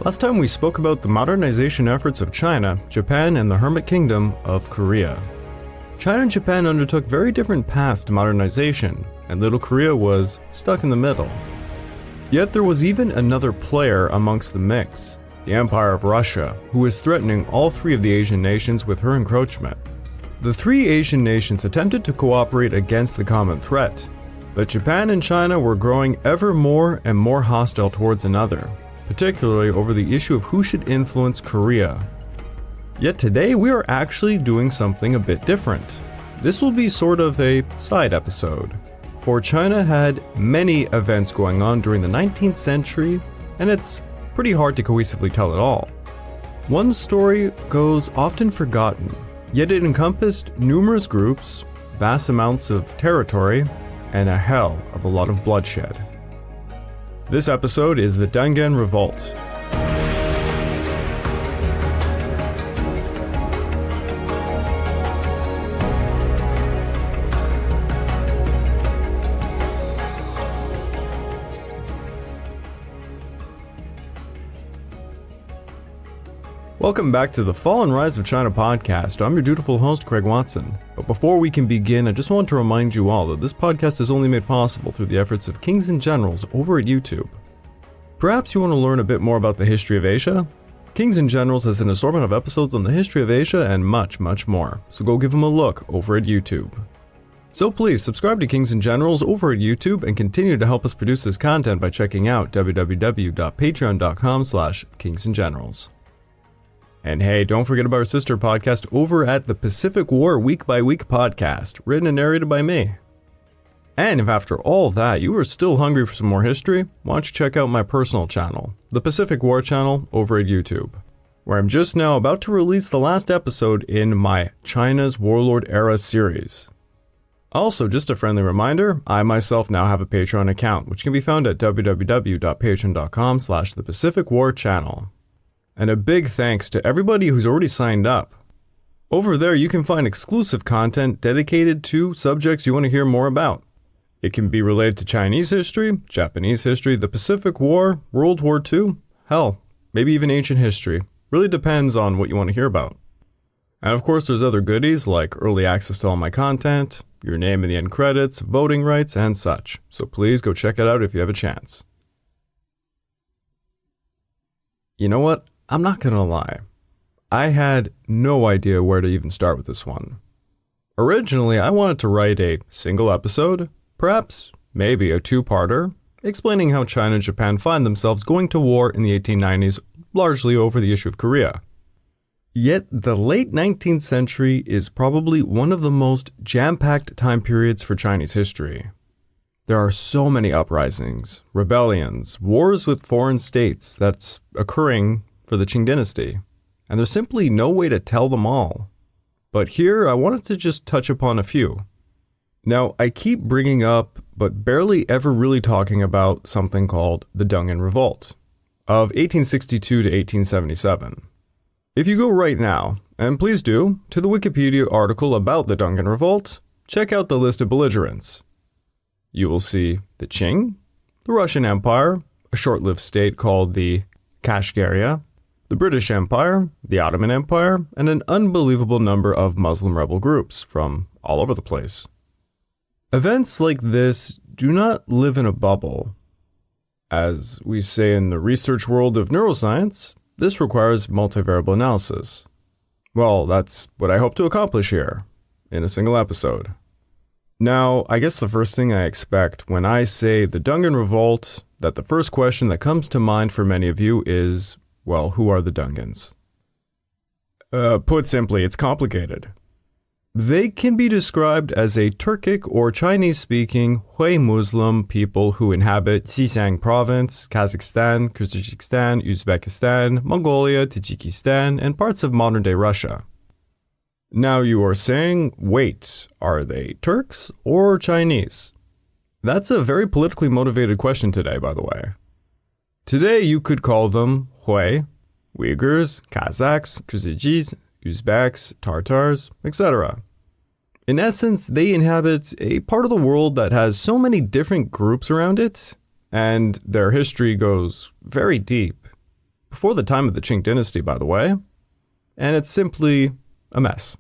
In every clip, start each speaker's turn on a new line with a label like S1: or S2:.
S1: Last time we spoke about the modernization efforts of China, Japan, and the Hermit Kingdom of Korea. China and Japan undertook very different paths to modernization, and Little Korea was stuck in the middle. Yet there was even another player amongst the mix, the Empire of Russia, who was threatening all three of the Asian nations with her encroachment. The three Asian nations attempted to cooperate against the common threat, but Japan and China were growing ever more and more hostile towards another, particularly over the issue of who should influence Korea. Yet today we are actually doing something a bit different. This will be sort of a side episode, for China had many events going on during the 19th century, and it's pretty hard to cohesively tell it all. One story goes often forgotten, yet it encompassed numerous groups, vast amounts of territory, and a hell of a lot of bloodshed. This episode is the Dungan Revolt. Welcome back to the Fall and Rise of China podcast. I'm your dutiful host, Craig Watson. But before we can begin, I just want to remind you all that this podcast is only made possible through the efforts of Kings and Generals over at YouTube. Perhaps you want to learn a bit more about the history of Asia? Kings and Generals has an assortment of episodes on the history of Asia and much, much more, so go give them a look over at YouTube. So please subscribe to Kings and Generals over at YouTube and continue to help us produce this content by checking out www.patreon.com/kingsandgenerals. And hey, don't forget about our sister podcast over at the Pacific War Week by Week podcast, written and narrated by me. And if after all that you are still hungry for some more history, why don't you check out my personal channel, the Pacific War channel over at YouTube, where I'm just now about to release the last episode in my China's Warlord Era series. Also, just a friendly reminder, I myself now have a Patreon account, which can be found at www.patreon.com/thepacificwarchannel. And a big thanks to everybody who's already signed up. Over there you can find exclusive content dedicated to subjects you want to hear more about. It can be related to Chinese history, Japanese history, the Pacific War, World War II, hell, maybe even ancient history. Really depends on what you want to hear about. And of course there's other goodies like early access to all my content, your name in the end credits, voting rights, and such. So please go check it out if you have a chance. You know what? I'm not gonna lie, I had no idea where to even start with this one. Originally, I wanted to write a single episode, perhaps maybe a two-parter, explaining how China and Japan find themselves going to war in the 1890s, largely over the issue of Korea. Yet the late 19th century is probably one of the most jam-packed time periods for Chinese history. There are so many uprisings, rebellions, wars with foreign states that's occurring for the Qing Dynasty, and there's simply no way to tell them all. But here I wanted to just touch upon a few. Now, I keep bringing up, but barely ever really talking about something called the Dungan Revolt of 1862 to 1877. If you go right now, and please do, to the Wikipedia article about the Dungan Revolt, check out the list of belligerents. You will see the Qing, the Russian Empire, a short-lived state called the Kashgaria, the British Empire, the Ottoman Empire, and an unbelievable number of Muslim rebel groups from all over the place. Events like this do not live in a bubble. As we say in the research world of neuroscience, this requires multivariable analysis. Well, that's what I hope to accomplish here, in a single episode. Now, I guess the first thing I expect when I say the Dungan Revolt, that the first question that comes to mind for many of you is, well, who are the Dungans? Put simply, it's complicated. They can be described as a Turkic or Chinese-speaking Hui Muslim people who inhabit Xizang province, Kazakhstan, Kyrgyzstan, Uzbekistan, Mongolia, Tajikistan, and parts of modern-day Russia. Now you are saying, wait, are they Turks or Chinese? That's a very politically motivated question today, by the way. Today you could call them Hui, Uyghurs, Kazakhs, Kyrgyz, Uzbeks, Tartars, etc. In essence, they inhabit a part of the world that has so many different groups around it, and their history goes very deep. before the time of the Qing Dynasty, by the way, and it's simply a mess.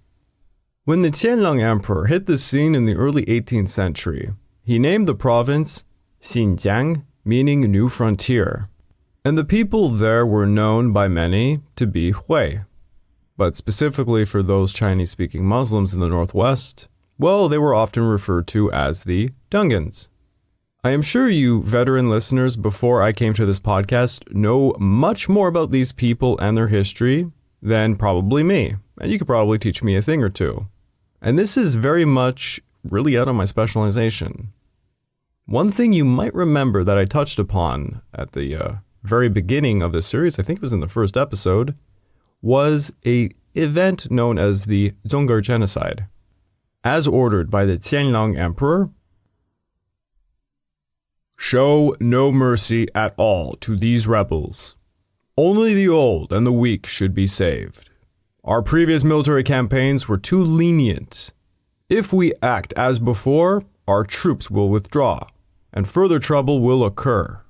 S1: When the Qianlong Emperor hit the scene in the early 18th century, he named the province Xinjiang, meaning New Frontier, and the people there were known by many to be Hui. But specifically for those Chinese-speaking Muslims in the northwest, well, they were often referred to as the Dungans. I am sure you veteran listeners before I came to this podcast know much more about these people and their history than probably me, and you could probably teach me a thing or two. And this is very much really out of my specialization. One thing you might remember that I touched upon at the very beginning of this series, I think it was in the first episode, was an event known as the Dzungar Genocide. As ordered by the Qianlong Emperor, show no mercy at all to these rebels. Only the old and the weak should be saved. Our previous military campaigns were too lenient. If we act as before, our troops will withdraw, and further trouble will occur.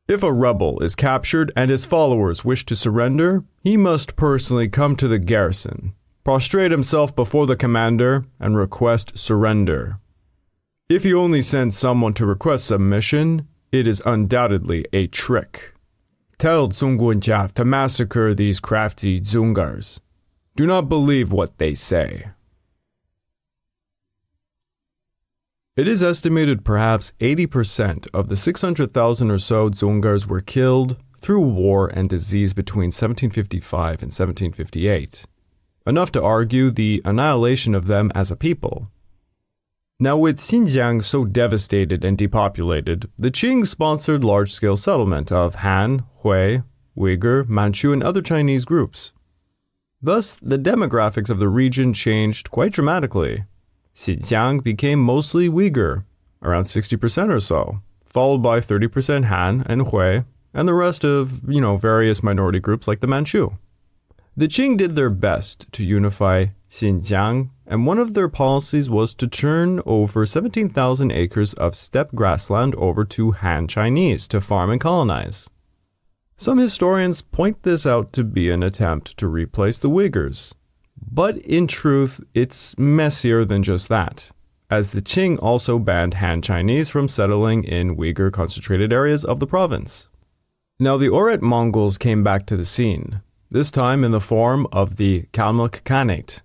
S1: If a rebel is captured and his followers wish to surrender, he must personally come to the garrison, prostrate himself before the commander, and request surrender. If he only sends someone to request submission, it is undoubtedly a trick. Tell Zhongguanjia to massacre these crafty Dzungars. Do not believe what they say. It is estimated perhaps 80% of the 600,000 or so Dzungars were killed through war and disease between 1755 and 1758, enough to argue the annihilation of them as a people. Now, with Xinjiang so devastated and depopulated, the Qing sponsored large-scale settlement of Han, Hui, Uyghur, Manchu, and other Chinese groups. Thus, the demographics of the region changed quite dramatically. Xinjiang became mostly Uyghur, around 60% or so, followed by 30% Han and Hui, and the rest of, various minority groups like the Manchu. The Qing did their best to unify Xinjiang, and one of their policies was to turn over 17,000 acres of steppe grassland over to Han Chinese to farm and colonize. Some historians point this out to be an attempt to replace the Uyghurs. But in truth, it's messier than just that, as the Qing also banned Han Chinese from settling in Uyghur concentrated areas of the province. Now the Oirat Mongols came back to the scene, this time in the form of the Kalmuk Khanate.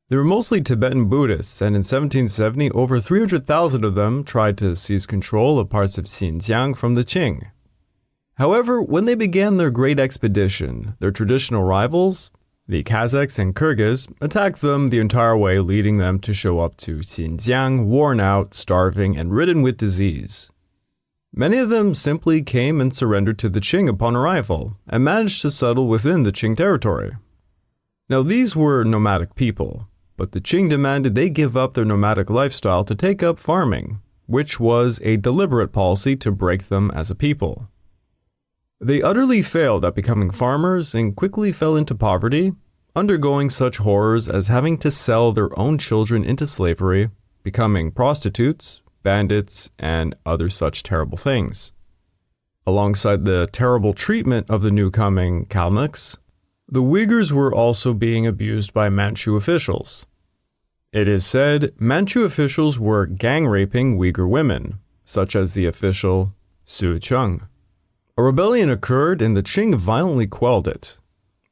S1: They were mostly Tibetan Buddhists, and in 1770, over 300,000 of them tried to seize control of parts of Xinjiang from the Qing. However, when they began their great expedition, their traditional rivals, the Kazakhs and Kyrgyz, attacked them the entire way, leading them to show up to Xinjiang worn out, starving, and ridden with disease. Many of them simply came and surrendered to the Qing upon arrival, and managed to settle within the Qing territory. Now these were nomadic people, but the Qing demanded they give up their nomadic lifestyle to take up farming, which was a deliberate policy to break them as a people. They utterly failed at becoming farmers and quickly fell into poverty, undergoing such horrors as having to sell their own children into slavery, becoming prostitutes, bandits, and other such terrible things. Alongside the terrible treatment of the new-coming Kalmuks, the Uyghurs were also being abused by Manchu officials. It is said Manchu officials were gang-raping Uyghur women, such as the official Su Cheng. A rebellion occurred and the Qing violently quelled it.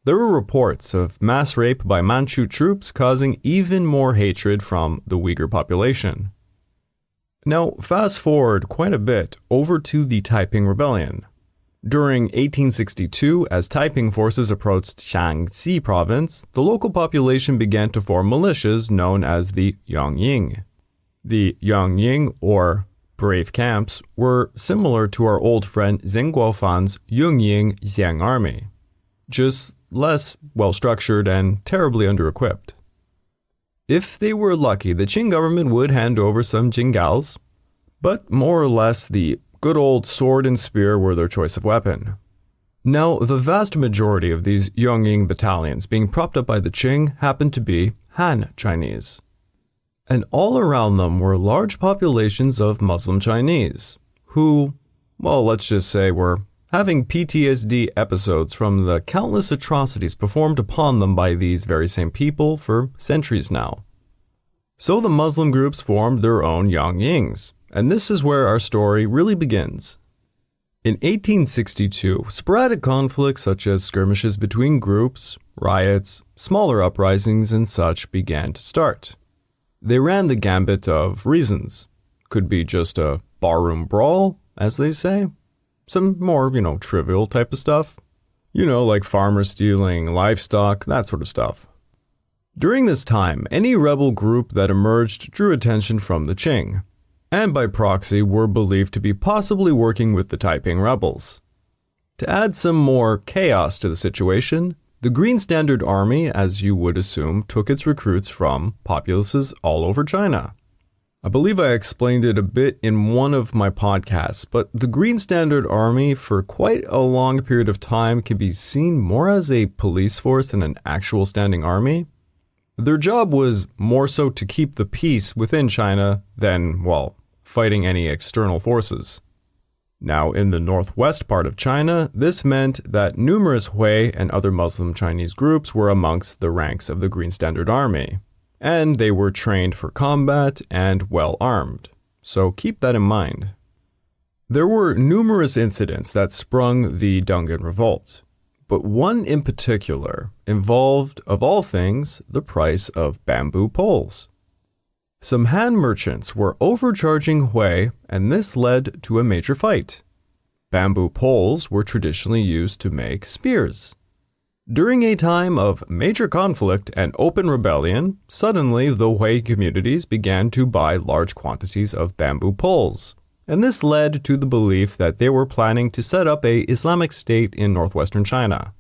S1: There were reports of mass rape by Manchu troops causing even more hatred from the Uyghur population. Now, fast forward quite a bit over to the Taiping Rebellion. During 1862, as Taiping forces approached Shaanxi province, the local population began to form militias known as the Yongying. The Yongying, or brave camps, were similar to our old friend Zheng Guofan's Yungying Xiang army, just less well-structured and terribly under-equipped. If they were lucky, the Qing government would hand over some Jingals, but more or less the good old sword and spear were their choice of weapon. Now, the vast majority of these Yongying battalions being propped up by the Qing happened to be Han Chinese. And all around them were large populations of Muslim Chinese, who, well, let's just say were having PTSD episodes from the countless atrocities performed upon them by these very same people for centuries now. So the Muslim groups formed their own Yang Yings, and this is where our story really begins. In 1862, sporadic conflicts such as skirmishes between groups, riots, smaller uprisings and such began to start. They ran the gambit of reasons. Could be just a barroom brawl, as they say. Some more, trivial type of stuff. Like farmers stealing livestock, that sort of stuff. During this time, any rebel group that emerged drew attention from the Qing, and by proxy were believed to be possibly working with the Taiping rebels. To add some more chaos to the situation, the Green Standard Army, as you would assume, took its recruits from populaces all over China. I believe I explained it a bit in one of my podcasts, but the Green Standard Army for quite a long period of time can be seen more as a police force than an actual standing army. Their job was more so to keep the peace within China than, fighting any external forces. Now, in the northwest part of China, this meant that numerous Hui and other Muslim Chinese groups were amongst the ranks of the Green Standard Army, and they were trained for combat and well armed, so keep that in mind. There were numerous incidents that sprung the Dungan Revolt, but one in particular involved, of all things, the price of bamboo poles. Some Han merchants were overcharging Hui, and this led to a major fight. Bamboo poles were traditionally used to make spears. During a time of major conflict and open rebellion, suddenly the Hui communities began to buy large quantities of bamboo poles, and this led to the belief that they were planning to set up an Islamic state in northwestern China.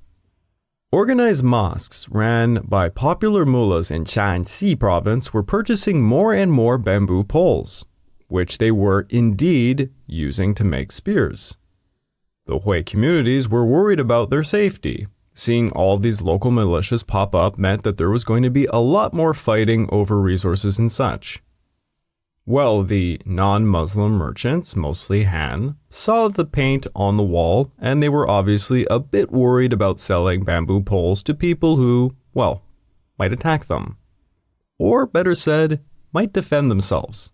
S1: Organized mosques ran by popular mullahs in Shaanxi province were purchasing more and more bamboo poles, which they were indeed using to make spears. The Hui communities were worried about their safety. Seeing all these local militias pop up meant that there was going to be a lot more fighting over resources and such. Well, the non-Muslim merchants, mostly Han, saw the paint on the wall, and they were obviously a bit worried about selling bamboo poles to people who, might attack them. Or, better said, might defend themselves.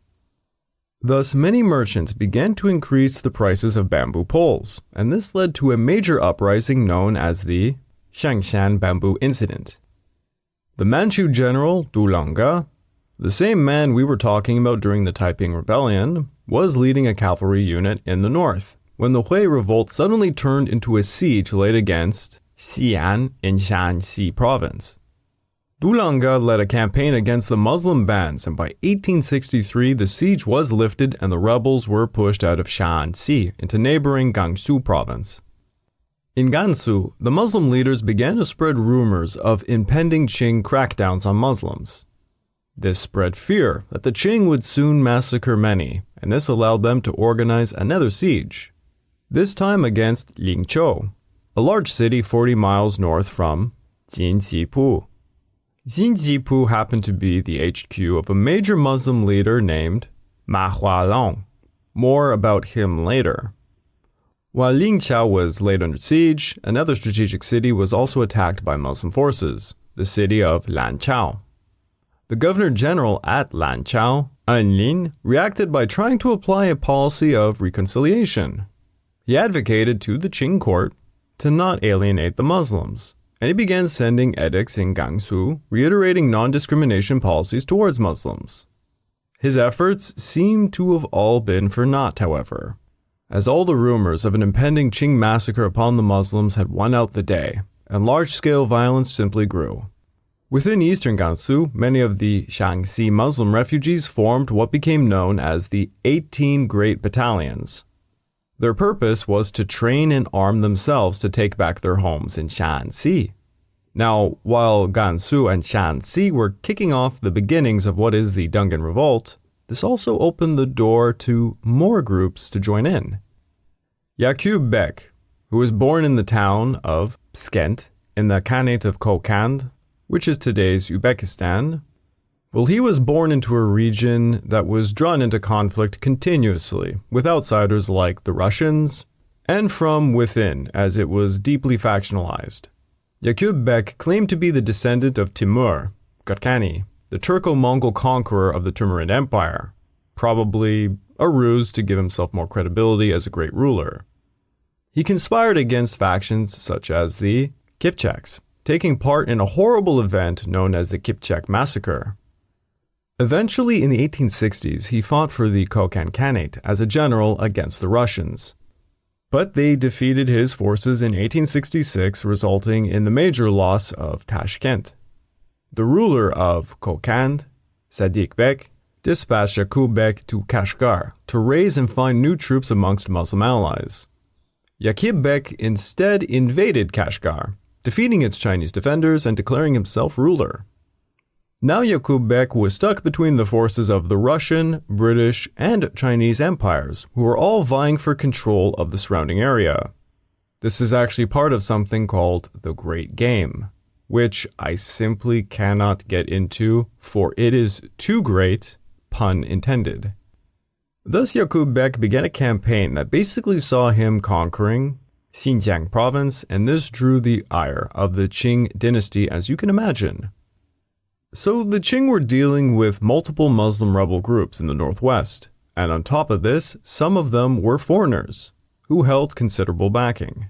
S1: Thus, many merchants began to increase the prices of bamboo poles, and this led to a major uprising known as the Shangshan Bamboo Incident. The Manchu general, Du Langa, the same man we were talking about during the Taiping Rebellion, was leading a cavalry unit in the north, when the Hui revolt suddenly turned into a siege laid against Xi'an in Shaanxi province. Du Langa led a campaign against the Muslim bands, and by 1863 the siege was lifted and the rebels were pushed out of Shaanxi into neighboring Gansu province. In Gansu, the Muslim leaders began to spread rumors of impending Qing crackdowns on Muslims. This spread fear that the Qing would soon massacre many, and this allowed them to organize another siege, this time against Lingqiu, a large city 40 miles north from Jinjipu. Jinjipu happened to be the HQ of a major Muslim leader named Ma Hualong. More about him later. While Lingqiu was laid under siege, another strategic city was also attacked by Muslim forces, the city of Lanqiao. The governor-general at Lanqiao, Enlin, reacted by trying to apply a policy of reconciliation. He advocated to the Qing court to not alienate the Muslims, and he began sending edicts in Gansu reiterating non-discrimination policies towards Muslims. His efforts seem to have all been for naught, however, as all the rumors of an impending Qing massacre upon the Muslims had won out the day, and large-scale violence simply grew. Within eastern Gansu, many of the Shaanxi Muslim refugees formed what became known as the 18 Great Battalions. Their purpose was to train and arm themselves to take back their homes in Shaanxi. Now, while Gansu and Shaanxi were kicking off the beginnings of what is the Dungan Revolt, this also opened the door to more groups to join in. Yakub Beg, who was born in the town of Pskent in the Khanate of Kokand, which is today's Uzbekistan, well, he was born into a region that was drawn into conflict continuously with outsiders like the Russians, and from within, as it was deeply factionalized. Yakub Beg claimed to be the descendant of Timur, Gurkhani, the Turco-Mongol conqueror of the Timurid Empire, probably a ruse to give himself more credibility as a great ruler. He conspired against factions such as the Kipchaks, taking part in a horrible event known as the Kipchak massacre. Eventually, in the 1860s, he fought for the Kokand Khanate as a general against the Russians. But they defeated his forces in 1866, resulting in the major loss of Tashkent. The ruler of Kokand, Sadiq Beg, dispatched Yakub Beg to Kashgar to raise and find new troops amongst Muslim allies. Yakub Beg instead invaded Kashgar, defeating its Chinese defenders and declaring himself ruler. Now Yakub Beg was stuck between the forces of the Russian, British, and Chinese empires, who were all vying for control of the surrounding area. This is actually part of something called the Great Game, which I simply cannot get into, for it is too great, pun intended. Thus Yakub Beg began a campaign that basically saw him conquering Xinjiang province, and this drew the ire of the Qing Dynasty, as you can imagine. So the Qing were dealing with multiple Muslim rebel groups in the northwest, and on top of this, some of them were foreigners, who held considerable backing.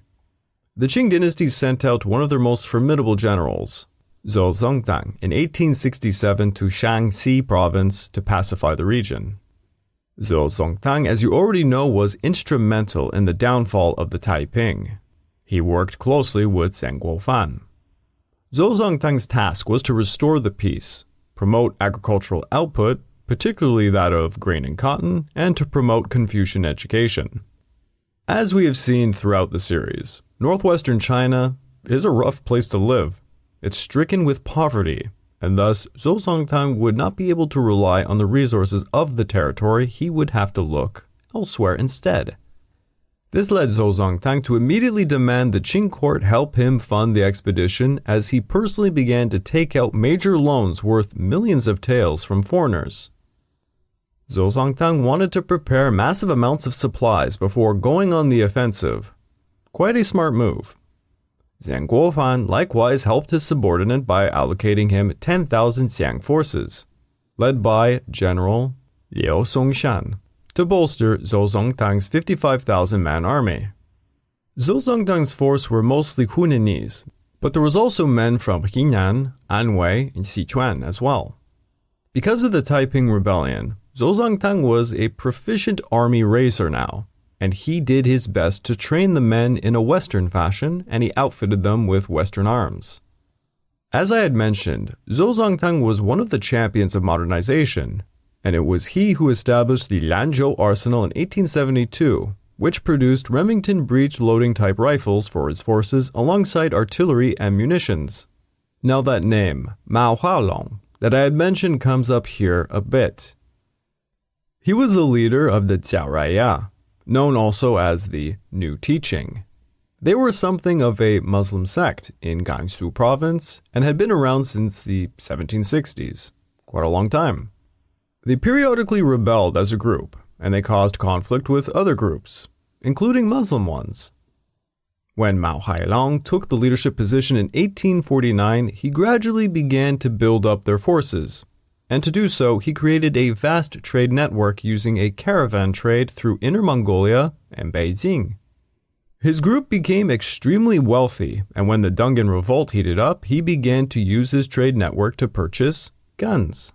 S1: The Qing Dynasty sent out one of their most formidable generals, Zong Tang, in 1867 to Shaanxi province to pacify the region. Zong Tang, as you already know, was instrumental in the downfall of the Taiping. He worked closely with Zhang Guofan. Zong Tang's task was to restore the peace, promote agricultural output, particularly that of grain and cotton, and to promote Confucian education. As we have seen throughout the series, northwestern China is a rough place to live. It's stricken with poverty, and thus Zong Tang would not be able to rely on the resources of the territory. He would have to look elsewhere instead. This led Zong Tang to immediately demand the Qing court help him fund the expedition, as he personally began to take out major loans worth millions of taels from foreigners. Zong Tang wanted to prepare massive amounts of supplies before going on the offensive. Quite a smart move. Zhang Guofan likewise helped his subordinate by allocating him 10,000 Xiang forces, led by General Liu Songshan, to bolster Zong Tang's 55,000-man army. Zong Tang's force were mostly Hunanese, but there was also men from Henan, Anhui, and Sichuan as well. Because of the Taiping Rebellion, Zong Tang was a proficient army raiser now, and he did his best to train the men in a Western fashion, and he outfitted them with Western arms. As I had mentioned, Zong Tang was one of the champions of modernization, and it was he who established the Lanzhou arsenal in 1872, which produced Remington breech-loading type rifles for his forces alongside artillery and munitions. Now that name, Mao Hualong, that I had mentioned comes up here a bit. He was the leader of the Jiaoraya, known also as the New Teaching. They were something of a Muslim sect in Gansu province and had been around since the 1760s, quite a long time. They periodically rebelled as a group, and they caused conflict with other groups, including Muslim ones. When Mao Hualong took the leadership position in 1849, he gradually began to build up their forces. And to do so, he created a vast trade network using a caravan trade through Inner Mongolia and Beijing. His group became extremely wealthy, and when the Dungan Revolt heated up, he began to use his trade network to purchase guns.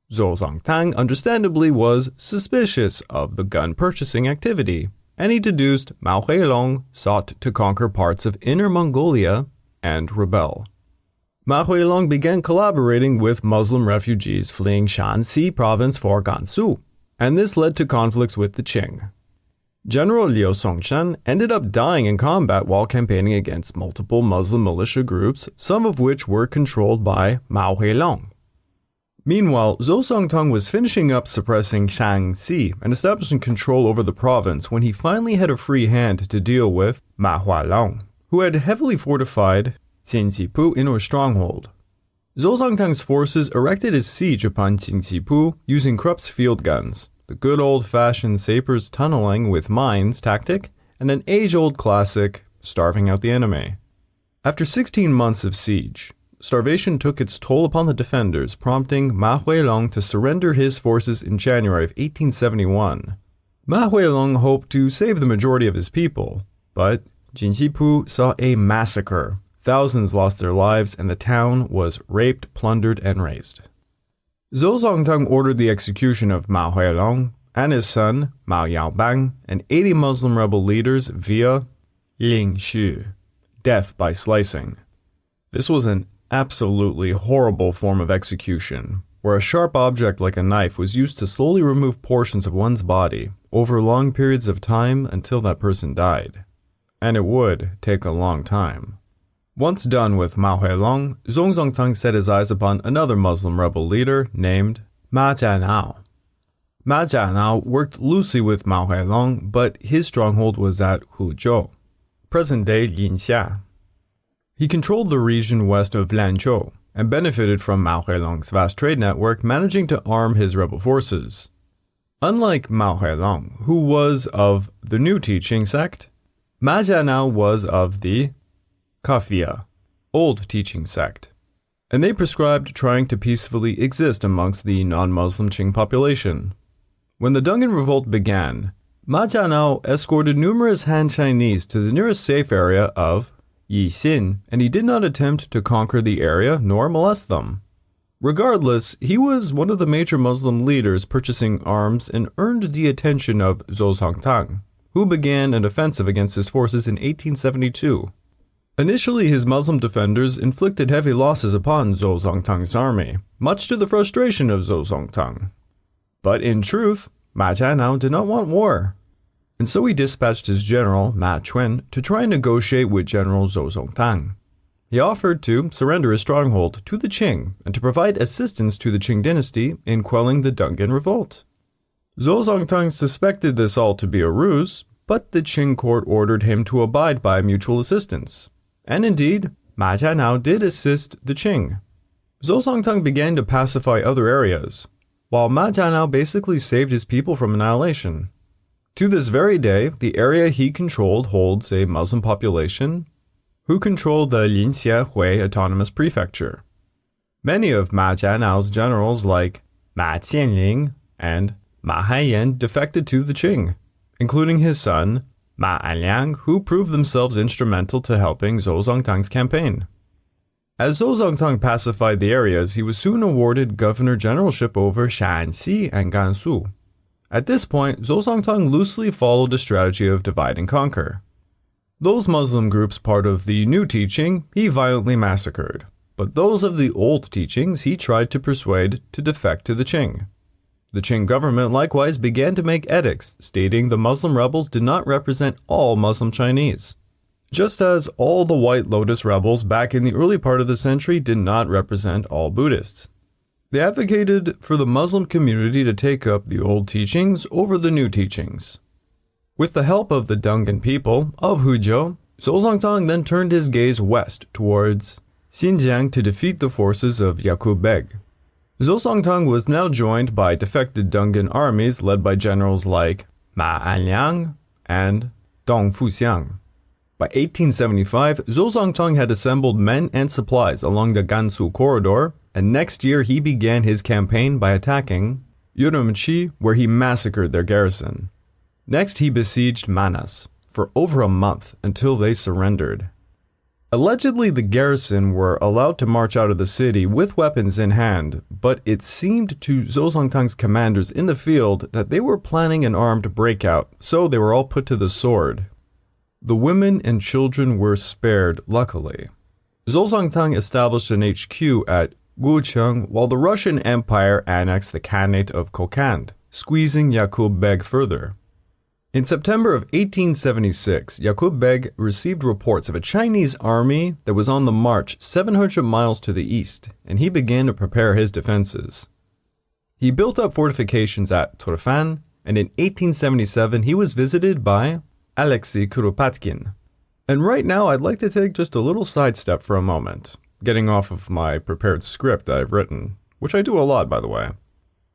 S1: Zong Tang understandably was suspicious of the gun purchasing activity, and he deduced Mao Hualong sought to conquer parts of Inner Mongolia and rebel. Mao Hualong began collaborating with Muslim refugees fleeing Shaanxi province for Gansu, and this led to conflicts with the Qing. General Liu Songshan ended up dying in combat while campaigning against multiple Muslim militia groups, some of which were controlled by Mao Hualong. Meanwhile, Zong Tang was finishing up suppressing Shaanxi and establishing control over the province when he finally had a free hand to deal with Mao Hualong, who had heavily fortified Jinjipu into a stronghold. Zong Tang's forces erected a siege upon Jinjipu using Krupp's field guns, the good old-fashioned sappers tunneling with mines tactic, and an age-old classic, starving out the enemy. After 16 months of siege, starvation took its toll upon the defenders, prompting Ma Huilong to surrender his forces in January of 1871. Ma Huilong hoped to save the majority of his people, but Jinxipu saw a massacre. Thousands lost their lives, and the town was raped, plundered, and razed. Zong Tang ordered the execution of Ma Huilong and his son, Mao Yaobang, and 80 Muslim rebel leaders via Ling Xu, death by slicing. This was an absolutely horrible form of execution, where a sharp object like a knife was used to slowly remove portions of one's body over long periods of time until that person died. And it would take a long time. Once done with Ma Huilong, Zong Tang set his eyes upon another Muslim rebel leader named Ma Jianao. Ma Jianao worked loosely with Ma Huilong, but his stronghold was at Huzhou, present-day Linxia. He controlled the region west of Lanzhou and benefited from Ma Huilong's vast trade network, managing to arm his rebel forces. Unlike Ma Huilong, who was of the new teaching sect, Ma Jianao was of the Kafia, old teaching sect, and they prescribed trying to peacefully exist amongst the non-Muslim Qing population. When the Dungan Revolt began, Ma Jianao escorted numerous Han Chinese to the nearest safe area of Yixin, and he did not attempt to conquer the area nor molest them. Regardless, he was one of the major Muslim leaders purchasing arms and earned the attention of Zong Tang, who began an offensive against his forces in 1872. Initially, his Muslim defenders inflicted heavy losses upon Zong Tang's army, much to the frustration of Zong Tang. But in truth, Ma Jianao did not want war, and so he dispatched his general, Ma Chuen, to try and negotiate with General Zong Tang. He offered to surrender his stronghold to the Qing and to provide assistance to the Qing Dynasty in quelling the Dungan Revolt. Zong Tang suspected this all to be a ruse, but the Qing court ordered him to abide by mutual assistance. And indeed, Ma Jianao did assist the Qing. Zong Tang began to pacify other areas, while Ma Jianao basically saved his people from annihilation. To this very day, the area he controlled holds a Muslim population who control the Linxia Hui Autonomous Prefecture. Many of Ma Jianao's generals like Ma Qianling and Ma Haiyan defected to the Qing, including his son, Ma Anliang, who proved themselves instrumental to helping Zong Tang's campaign. As Zong Tang pacified the areas, he was soon awarded governor generalship over Shaanxi and Gansu. At this point, Zong Tang loosely followed a strategy of divide and conquer. Those Muslim groups part of the new teaching, he violently massacred, but those of the old teachings he tried to persuade to defect to the Qing. The Qing government likewise began to make edicts stating the Muslim rebels did not represent all Muslim Chinese, just as all the White Lotus rebels back in the early part of the century did not represent all Buddhists. They advocated for the Muslim community to take up the old teachings over the new teachings. With the help of the Dungan people of Huzhou, Zong Tang then turned his gaze west towards Xinjiang to defeat the forces of Yakub Beg. Zong Tang was now joined by defected Dungan armies led by generals like Ma Anliang and Dong Fuxiang. By 1875, Zong Tang had assembled men and supplies along the Gansu corridor, and next year he began his campaign by attacking Urumqi, where he massacred their garrison. Next, he besieged Manas for over a month until they surrendered. Allegedly, the garrison were allowed to march out of the city with weapons in hand, but it seemed to Zong Tang's commanders in the field that they were planning an armed breakout, so they were all put to the sword. The women and children were spared, luckily. Zong Tang established an HQ at Gucheng, while the Russian Empire annexed the Khanate of Kokand, squeezing Yakub Beg further. In September of 1876, Yakub Beg received reports of a Chinese army that was on the march 700 miles to the east, and he began to prepare his defenses. He built up fortifications at Turfan, and in 1877 he was visited by Alexei Kuropatkin. And right now I'd like to take just a little sidestep for a moment, getting off of my prepared script that I've written, which I do a lot, by the way.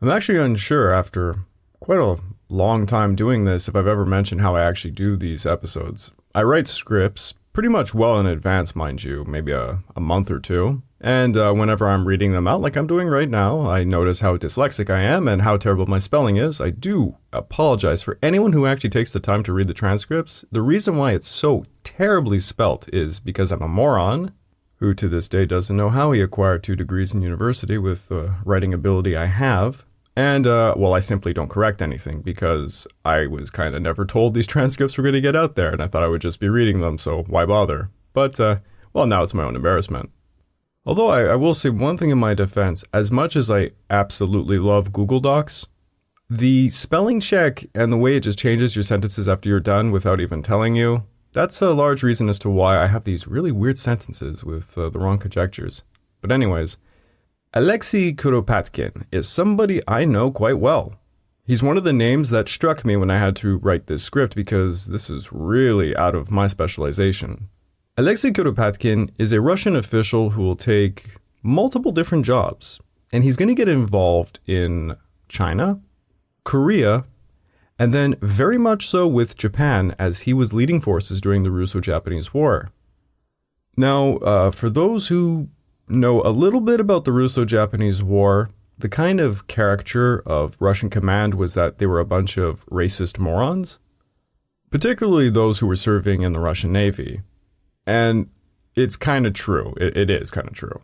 S1: I'm actually unsure after quite a long time doing this if I've ever mentioned how I actually do these episodes. I write scripts pretty much well in advance, mind you, maybe a month or two. And whenever I'm reading them out, like I'm doing right now, I notice how dyslexic I am and how terrible my spelling is. I do apologize for anyone who actually takes the time to read the transcripts. The reason why it's so terribly spelt is because I'm a moron who to this day doesn't know how he acquired 2 degrees in university with the writing ability I have. And, I simply don't correct anything because I was kind of never told these transcripts were going to get out there and I thought I would just be reading them, so why bother? But, now it's my own embarrassment. Although I will say one thing in my defense, as much as I absolutely love Google Docs, the spelling check and the way it just changes your sentences after you're done without even telling you, that's a large reason as to why I have these really weird sentences with the wrong conjectures. But anyways, Alexei Kuropatkin is somebody I know quite well. He's one of the names that struck me when I had to write this script because this is really out of my specialization. Alexei Kuropatkin is a Russian official who will take multiple different jobs, and he's going to get involved in China, Korea, and then very much so with Japan as he was leading forces during the Russo-Japanese War. Now, for those who know a little bit about the Russo-Japanese War, the kind of caricature of Russian command was that they were a bunch of racist morons, particularly those who were serving in the Russian Navy. And it's kind of true. It is kind of true.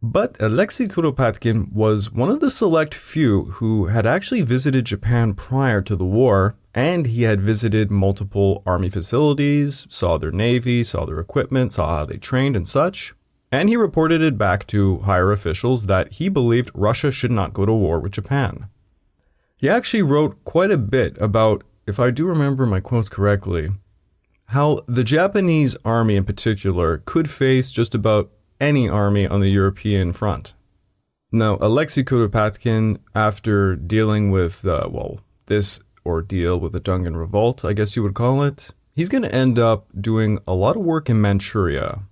S1: But Alexei Kuropatkin was one of the select few who had actually visited Japan prior to the war, and he had visited multiple army facilities, saw their navy, saw their equipment, saw how they trained and such. And he reported it back to higher officials that he believed Russia should not go to war with Japan. He actually wrote quite a bit about, if I do remember my quotes correctly, how the Japanese army in particular could face just about any army on the European front. Now, Alexei Kuropatkin, after dealing with, this ordeal with the Dungan Revolt, I guess you would call it, he's going to end up doing a lot of work in Manchuria.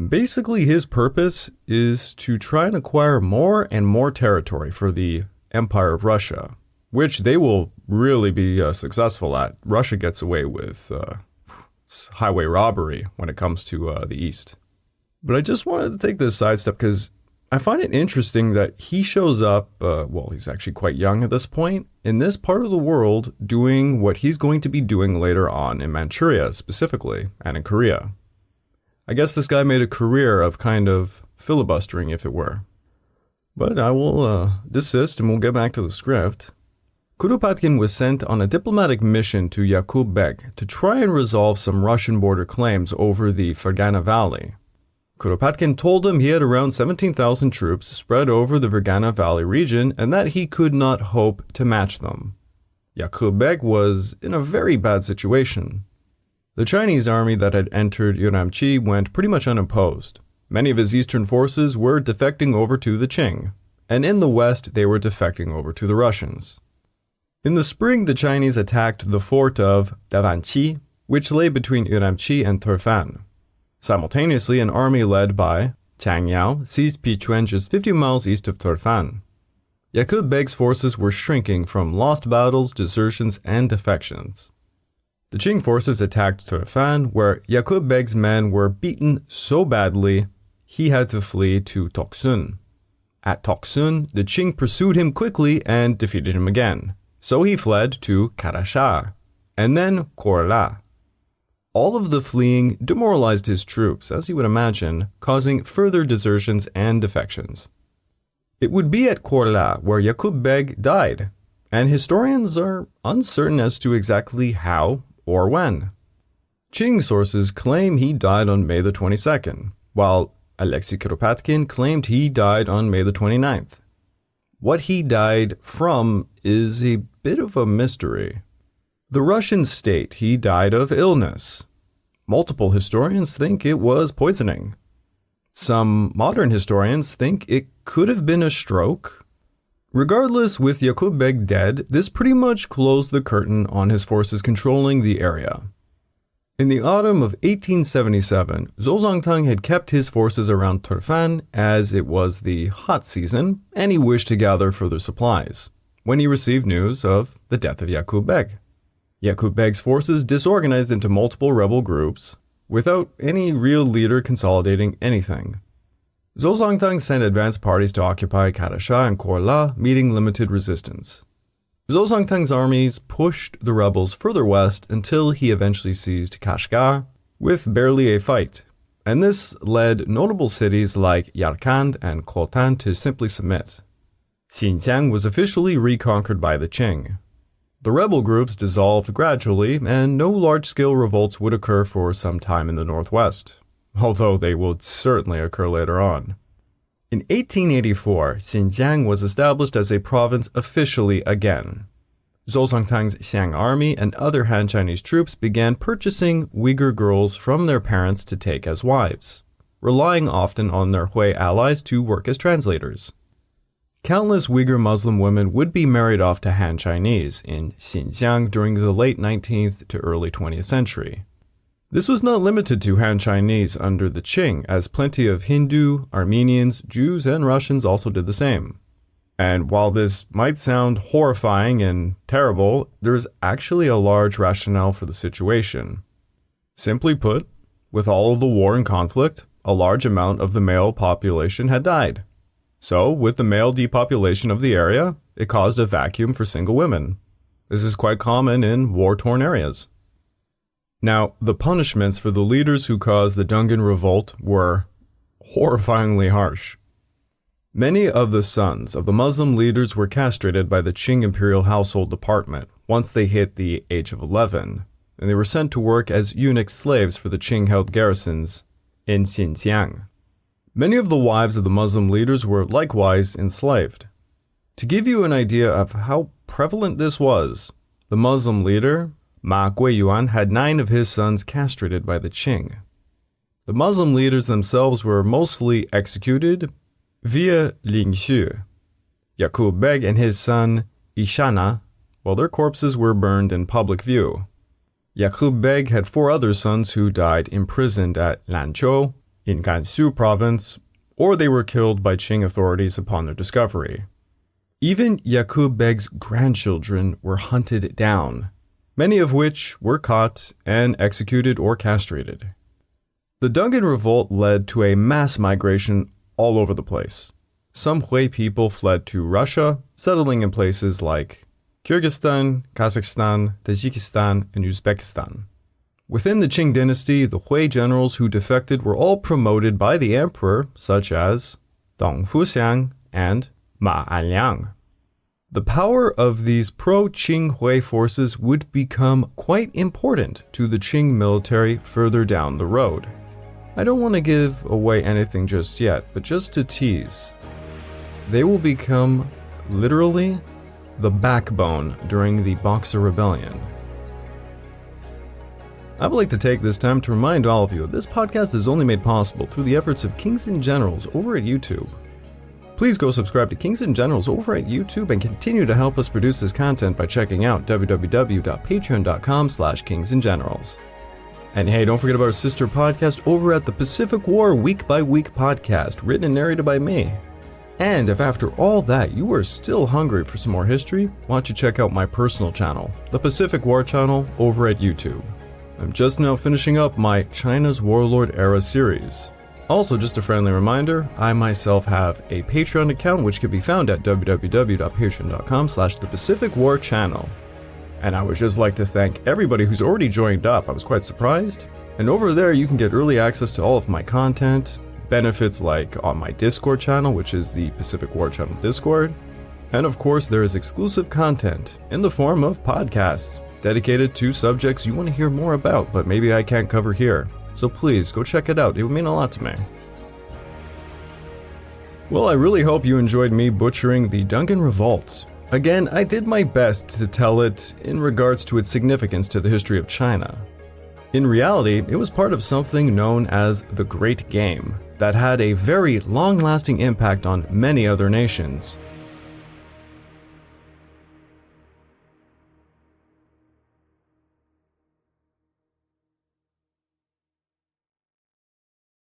S1: Basically, his purpose is to try and acquire more and more territory for the Empire of Russia, which they will really be successful at. Russia gets away with highway robbery when it comes to the East. But I just wanted to take this sidestep because I find it interesting that he shows up, he's actually quite young at this point, in this part of the world doing what he's going to be doing later on in Manchuria specifically, and in Korea. I guess this guy made a career of kind of filibustering, if it were. But I will desist and we'll get back to the script. Kuropatkin was sent on a diplomatic mission to Yakub Beg to try and resolve some Russian border claims over the Fergana Valley. Kuropatkin told him he had around 17,000 troops spread over the Fergana Valley region and that he could not hope to match them. Yakub Beg was in a very bad situation. The Chinese army that had entered Urumqi went pretty much unopposed. Many of his eastern forces were defecting over to the Qing, and in the west they were defecting over to the Russians. In the spring, the Chinese attacked the fort of Davanchi, which lay between Urumqi and Turfan. Simultaneously, an army led by Chang Yao seized Pichuan just 50 miles east of Turfan. Yakub Beg's forces were shrinking from lost battles, desertions, and defections. The Qing forces attacked Turfan, where Yakub Beg's men were beaten so badly he had to flee to Toksun. At Toksun, the Qing pursued him quickly and defeated him again. So he fled to Karashar, and then Korla. All of the fleeing demoralized his troops, as you would imagine, causing further desertions and defections. It would be at Korla where Yakub Beg died, and historians are uncertain as to exactly how or when. Qing sources claim he died on May the 22nd, while Alexei Kuropatkin claimed he died on May the 29th. What he died from is a bit of a mystery. The Russian state he died of illness. Multiple historians think it was poisoning. Some modern historians think it could have been a stroke. Regardless, with Yakub Beg dead, this pretty much closed the curtain on his forces controlling the area. In the autumn of 1877, Zong Tang had kept his forces around Turfan as it was the hot season, and he wished to gather further supplies. when he received news of the death of Yakub Beg. Yakub Beg's forces disorganized into multiple rebel groups without any real leader consolidating anything. Zong Tang sent advance parties to occupy Karasha and Korla, meeting limited resistance. Zong Tang's armies pushed the rebels further west until he eventually seized Kashgar with barely a fight, and this led notable cities like Yarkand and Khotan to simply submit. Xinjiang was officially reconquered by the Qing. The rebel groups dissolved gradually, and no large-scale revolts would occur for some time in the northwest, although they would certainly occur later on. In 1884, Xinjiang was established as a province officially again. Zong Tang's Xiang army and other Han Chinese troops began purchasing Uyghur girls from their parents to take as wives, relying often on their Hui allies to work as translators. Countless Uyghur Muslim women would be married off to Han Chinese in Xinjiang during the late 19th to early 20th century. This was not limited to Han Chinese under the Qing, as plenty of Hindu, Armenians, Jews, and Russians also did the same. And while this might sound horrifying and terrible, there is actually a large rationale for the situation. Simply put, with all of the war and conflict, a large amount of the male population had died. So, with the male depopulation of the area, it caused a vacuum for single women. This is quite common in war-torn areas. Now, the punishments for the leaders who caused the Dungan Revolt were horrifyingly harsh. Many of the sons of the Muslim leaders were castrated by the Qing Imperial Household Department once they hit the age of 11, and they were sent to work as eunuch slaves for the Qing-held garrisons in Xinjiang. Many of the wives of the Muslim leaders were likewise enslaved. To give you an idea of how prevalent this was, the Muslim leader, Ma Guiyuan, had 9 of his sons castrated by the Qing. The Muslim leaders themselves were mostly executed via Lingxu. Yakub Beg and his son Ishana, while their corpses were burned in public view. Yakub Beg had 4 other sons who died imprisoned at Lanzhou in Gansu province, or they were killed by Qing authorities upon their discovery. Even Yakub Beg's grandchildren were hunted down, many of which were caught and executed or castrated. The Dungan Revolt led to a mass migration all over the place. Some Hui people fled to Russia, settling in places like Kyrgyzstan, Kazakhstan, Tajikistan, and Uzbekistan. Within the Qing Dynasty, the Hui generals who defected were all promoted by the emperor, such as Dong Fuxiang and Ma Anliang. The power of these pro-Qing Hui forces would become quite important to the Qing military further down the road. I don't want to give away anything just yet, but just to tease, they will become literally the backbone during the Boxer Rebellion. I would like to take this time to remind all of you that this podcast is only made possible through the efforts of Kings and Generals over at YouTube. Please go subscribe to Kings and Generals over at YouTube and continue to help us produce this content by checking out www.patreon.com/kingsandgenerals. And hey, don't forget about our sister podcast over at the Pacific War Week by Week podcast, written and narrated by me. And if after all that you are still hungry for some more history, why don't you check out my personal channel, the Pacific War channel over at YouTube. I'm just now finishing up my China's Warlord Era series. Also, just a friendly reminder, I myself have a Patreon account which can be found at www.patreon.com/thepacificwarchannel. And I would just like to thank everybody who's already joined up. I was quite surprised. And over there you can get early access to all of my content, benefits like on my Discord channel, which is the Pacific War Channel Discord. And of course there is exclusive content in the form of podcasts dedicated to subjects you want to hear more about, but maybe I can't cover here. So please, go check it out. It would mean a lot to me. Well, I really hope you enjoyed me butchering the Dungan Revolt. Again, I did my best to tell it in regards to its significance to the history of China. In reality, it was part of something known as the Great Game that had a very long-lasting impact on many other nations,